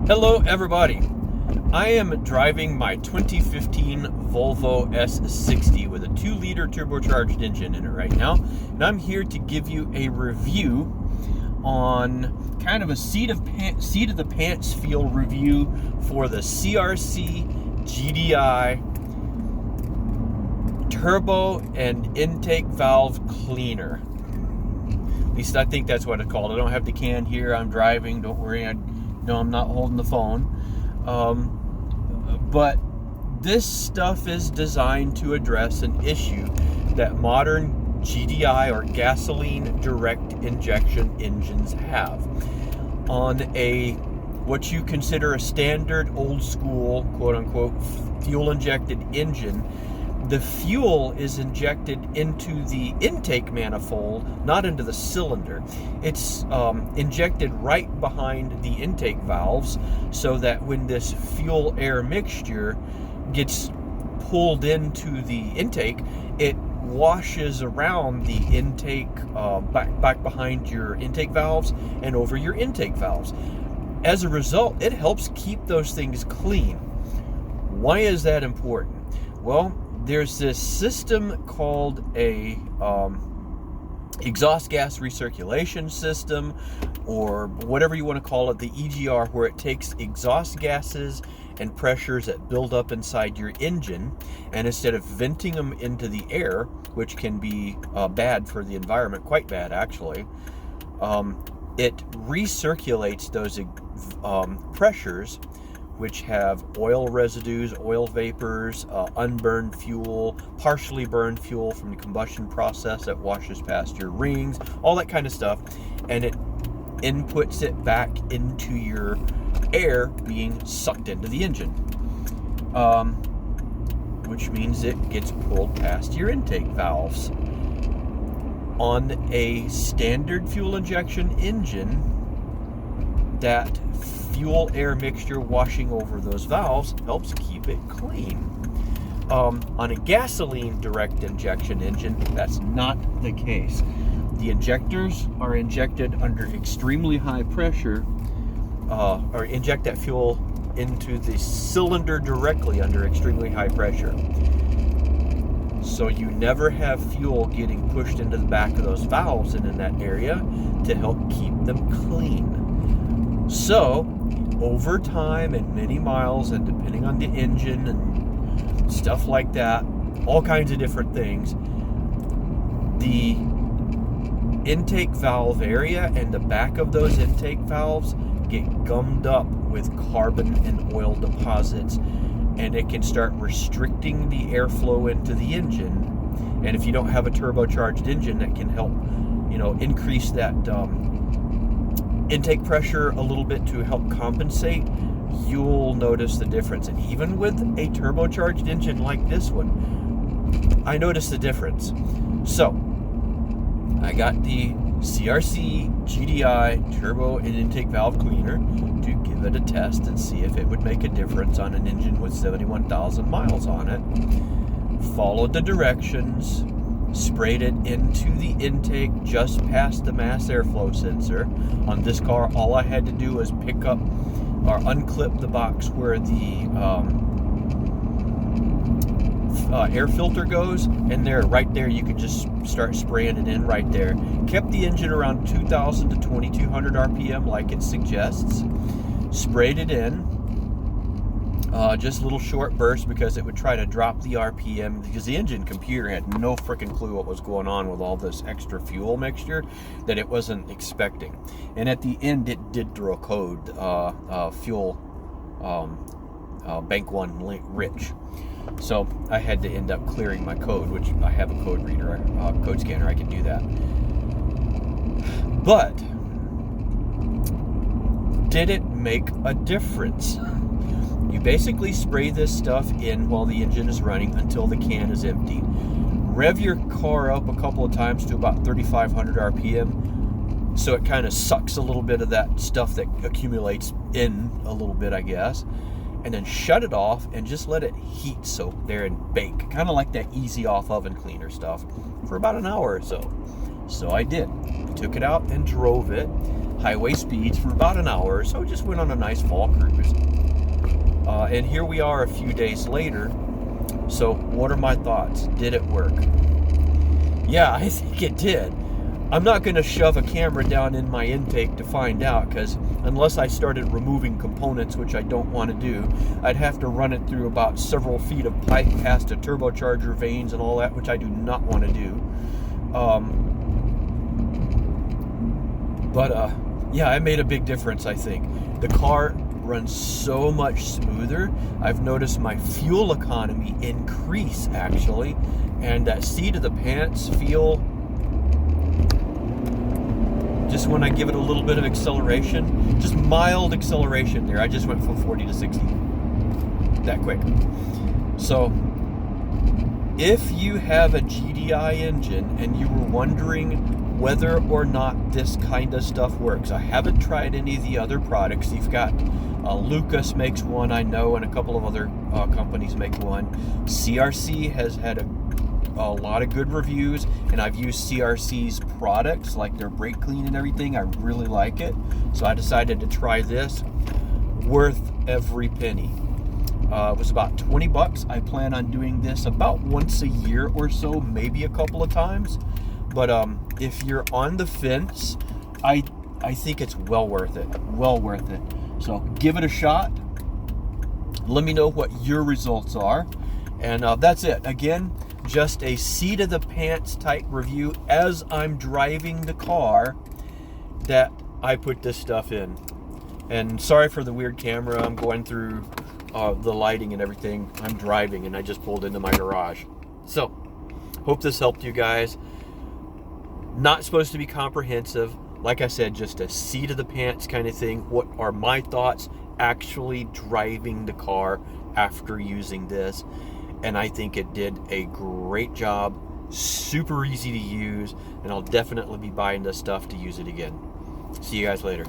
Hello everybody, I am driving my 2015 Volvo S60 with a 2-liter turbocharged engine in it right now, and I'm here to give you a review on kind of a seat of the pants feel review for the CRC GDI turbo and intake valve cleaner. At least I think that's what it's called. I don't have the can here, I'm driving, don't worry, no, I'm not holding the phone. But this stuff is designed to address an issue that modern GDI or gasoline direct injection engines have. On what you consider a standard old school, quote unquote, fuel injected engine, the fuel is injected into the intake manifold, not into the cylinder. It's injected right behind the intake valves, so that when this fuel-air mixture gets pulled into the intake, it washes around the intake, back behind your intake valves and over your intake valves. As a result, it helps keep those things clean. Why is that important? Well, there's this system called a exhaust gas recirculation system, or whatever you want to call it, the EGR, where it takes exhaust gases and pressures that build up inside your engine, and instead of venting them into the air, which can be bad for the environment, quite bad actually, it recirculates those pressures, which have oil residues, oil vapors, unburned fuel, partially burned fuel from the combustion process that washes past your rings, all that kind of stuff, and it inputs it back into your air being sucked into the engine, which means it gets pulled past your intake valves. On a standard fuel injection engine, that fuel air mixture washing over those valves helps keep it clean. On a gasoline direct injection engine, that's not the case. The injectors are injected under extremely high pressure, or inject that fuel into the cylinder directly under extremely high pressure. So you never have fuel getting pushed into the back of those valves and in that area to help keep them clean. So, over time and many miles, and depending on the engine and stuff like that, all kinds of different things, the intake valve area and the back of those intake valves get gummed up with carbon and oil deposits, and it can start restricting the airflow into the engine. And if you don't have a turbocharged engine that can help, increase that intake pressure a little bit to help compensate, you'll notice the difference. And even with a turbocharged engine like this one, I noticed the difference. So I got the CRC GDI turbo and intake valve cleaner to give it a test and see if it would make a difference on an engine with 71,000 miles on it. Followed the directions, sprayed it into the intake just past the mass airflow sensor. On this car, all I had to do was pick up or unclip the box where the air filter goes, and right there you could just start spraying it in right there. Kept the engine around 2,000 to 2,200 RPM like it suggests. Sprayed it in. Just little short bursts, because it would try to drop the RPM, because the engine computer had no freaking clue what was going on with all this extra fuel mixture that it wasn't expecting. And at the end, it did throw a code, fuel bank 1 rich. So I had to end up clearing my code, which I have a code reader, code scanner, I can do that. But did it make a difference? You basically spray this stuff in while the engine is running until the can is empty. Rev your car up a couple of times to about 3,500 RPM, so it kind of sucks a little bit of that stuff that accumulates in a little bit, I guess. And then shut it off and just let it heat soak there and bake, kind of like that easy off oven cleaner stuff, for about an hour or so. So I did. Took it out and drove it. highway speeds for about an hour, so just went on a nice fall cruise. And here we are a few days later. So what are my thoughts? Did it work? Yeah, I think it did. I'm not going to shove a camera down in my intake to find out, because unless I started removing components, which I don't want to do, I'd have to run it through about several feet of pipe past a turbocharger vanes and all that, which I do not want to do. Yeah, it made a big difference, I think. The car runs so much smoother. I've noticed my fuel economy increase, actually, and that seat of the pants feel, just when I give it a little bit of acceleration, just mild acceleration there. I just went from 40 to 60 that quick. So if you have a GDI engine and you were wondering whether or not this kind of stuff works, I haven't tried any of the other products. You've got Lucas makes one, I know, and a couple of other companies make one. CRC has had a lot of good reviews, and I've used CRC's products, like their brake clean and everything. I really like it, so I decided to try this. Worth every penny. It was about 20 bucks. I plan on doing this about once a year or so, maybe a couple of times. But if you're on the fence, I think it's well worth it. Well worth it. So give it a shot. Let me know what your results are. And that's it. Again, just a seat of the pants type review as I'm driving the car that I put this stuff in. And sorry for the weird camera. I'm going through the lighting and everything. I'm driving and I just pulled into my garage. So hope this helped you guys. Not supposed to be comprehensive. Like I said, just a seat of the pants kind of thing. What are my thoughts actually driving the car after using this? And I think it did a great job. Super easy to use, and I'll definitely be buying this stuff to use it again. See you guys later.